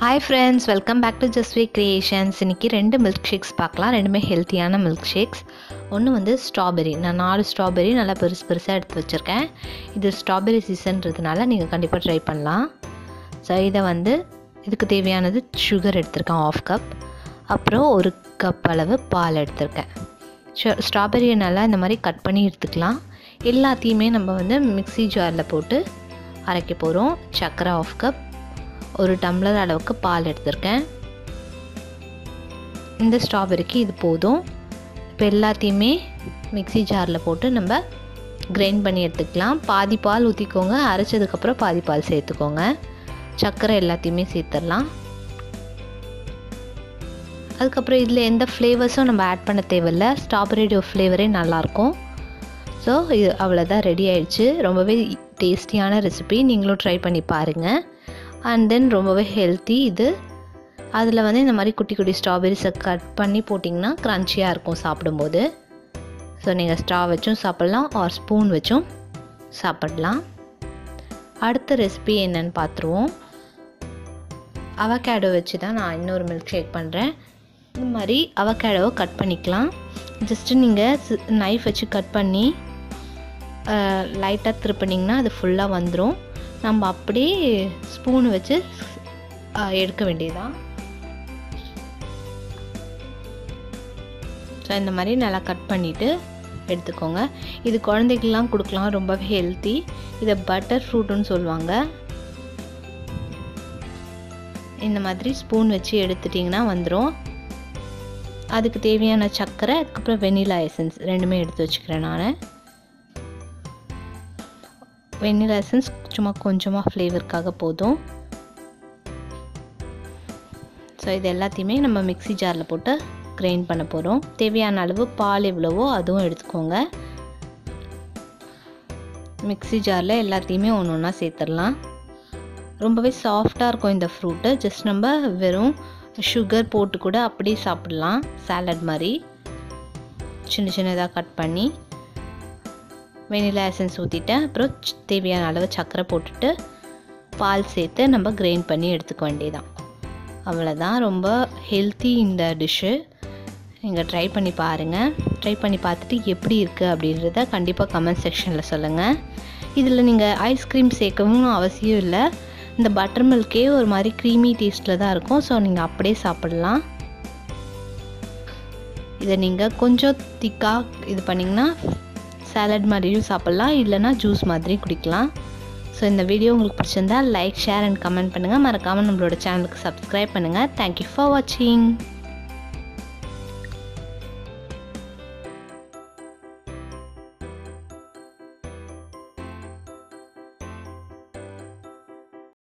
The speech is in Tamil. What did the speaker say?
Hi friends, welcome back to Just Way Creations. இன்னைக்கு ரெண்டு மில்க் ஷேக்ஸ் பார்க்கலாம். ரெண்டுமே ஹெல்த்தியான மில்க் ஷேக்ஸ். ஒன்று வந்து ஸ்ட்ராபெரி. நான் 4 ஸ்ட்ராபெரி நல்லா பெருசாக எடுத்து வச்சுருக்கேன். இது ஸ்ட்ராபெரி சீசன்றதுனால நீங்கள் கண்டிப்பாக ட்ரை பண்ணலாம். ஸோ இதை வந்து இதுக்கு தேவையானது சுகர் எடுத்திருக்கேன் 1/2 கப். அப்புறம் 1 கப் அளவு பால் எடுத்திருக்கேன். ஸ்ட்ராபெரியை நல்லா இந்த மாதிரி கட் பண்ணி எடுத்துக்கலாம். எல்லாத்தையுமே நம்ம வந்து மிக்ஸி ஜாரில் போட்டு அரைக்க போகிறோம். சர்க்கரை 1/2 கப், 1 டம்ளர் அளவுக்கு பால் எடுத்திருக்கேன். இந்த ஸ்ட்ராபெரிக்கு இது போதும். இப்போ எல்லாத்தையுமே மிக்ஸி ஜாரில் போட்டு நம்ம கிரைண்ட் பண்ணி எடுத்துக்கலாம். பாதி பால் ஊற்றிக்கோங்க, அரைச்சதுக்கப்புறம் பாதி பால் சேர்த்துக்கோங்க. சர்க்கரை எல்லாத்தையுமே சேர்த்துடலாம். அதுக்கப்புறம் இதில் எந்த ஃப்ளேவர்ஸும் நம்ம ஆட் பண்ண தேவையில்லை. ஸ்ட்ராபெரியோட ஃப்ளேவரே நல்லாயிருக்கும். ஸோ இது அவ்வளோதான், ரெடி ஆயிடுச்சு. ரொம்பவே டேஸ்டியான ரெசிபி, நீங்களும் ட்ரை பண்ணி பாருங்கள். அண்ட் தென் ரொம்பவே ஹெல்த்தி இது. அதில் வந்து இந்த மாதிரி குட்டி குட்டி ஸ்ட்ராபெரிஸை கட் பண்ணி போட்டிங்கன்னா க்ரன்ச்சியாக இருக்கும் சாப்பிடும்போது. ஸோ நீங்கள் ஸ்ட்ரா வச்சும் சாப்பிட்லாம், ஆர் ஸ்பூன் வச்சும் சாப்பிடலாம். அடுத்த ரெசிபி என்னென்னு பார்த்துருவோம். அவகேடோ வச்சு தான் நான் இன்னொரு மில்க் ஷேக் பண்ணுறேன். இந்த மாதிரி அவகேடோவை கட் பண்ணிக்கலாம். ஜஸ்ட்டு நீங்கள் நைஃப் வச்சு கட் பண்ணி லைட்டாக திருப்பினிங்கன்னா அது ஃபுல்லாக வந்துடும். நம்ம அப்படியே ஸ்பூன் வச்சு எடுக்க வேண்டியதுதான். ஸோ இந்த மாதிரி நல்லா கட் பண்ணிவிட்டு எடுத்துக்கோங்க. இது குழந்தைக்கெலாம் கொடுக்கலாம், ரொம்பவே ஹெல்த்தி. இதை பட்டர் ஃப்ரூட்டுன்னு சொல்லுவாங்க. இந்த மாதிரி ஸ்பூன் வச்சு எடுத்துட்டிங்கன்னா வந்துடும். அதுக்கு தேவையான சர்க்கரை, அதுக்கப்புறம் வெனிலா எசன்ஸ் ரெண்டுமே எடுத்து வச்சுக்கிறேன் நான். வெனிலா எசன்ஸ் சும்மா கொஞ்சமாக ஃப்ளேவருக்காக போதும். ஸோ இது எல்லாத்தையுமே நம்ம மிக்ஸி ஜாரில் போட்டு கிரைண்ட் பண்ண போகிறோம். தேவையான அளவு பால் எவ்வளவோ அதுவும் எடுத்துக்கோங்க. மிக்ஸி ஜாரில் எல்லாத்தையுமே ஒன்று ஒன்றா சேர்த்துடலாம். ரொம்பவே சாஃப்டாக இருக்கும் இந்த ஃப்ரூட்டு. ஜஸ்ட் நம்ம வெறும் சுகர் போட்டு கூட அப்படியே சாப்பிட்லாம், சாலட் மாதிரி. சின்ன சின்னதாக கட் பண்ணி வெனிலா எசன்ஸ் ஊற்றிட்டேன். அப்புறம் தேவையான அளவு சர்க்கரை போட்டுட்டு பால் சேர்த்து நம்ம கிரைண்ட் பண்ணி எடுத்துக்க வேண்டியதான். அவ்வளோதான், ரொம்ப ஹெல்த்தி இந்த டிஷ்ஷு. நீங்கள் ட்ரை பண்ணி பாருங்கள். ட்ரை பண்ணி பார்த்துட்டு எப்படி இருக்குது அப்படின்றத கண்டிப்பாக கமெண்ட் செக்ஷனில் சொல்லுங்கள். இதில் நீங்கள் ஐஸ்கிரீம் சேர்க்கவும் அவசியம் இல்லை. இந்த பட்டர் மில்கே ஒரு மாதிரி க்ரீமி டேஸ்ட்டில் தான் இருக்கும். ஸோ நீங்கள் அப்படியே சாப்பிடலாம். இதை நீங்கள் கொஞ்சம் திக்காக இது பண்ணிங்கன்னா சாலட் மாதிரியும் சாப்பிட்லாம், இல்லைனா ஜூஸ் மாதிரி குடிக்கலாம். ஸோ இந்த வீடியோ உங்களுக்கு பிடிச்சிருந்தா லைக், ஷேர் அண்ட் கமெண்ட் பண்ணுங்கள். மறக்காமல் நம்மளோட சேனலுக்கு சப்ஸ்கிரைப் பண்ணுங்கள். தேங்க்யூ ஃபார் வாட்சிங்.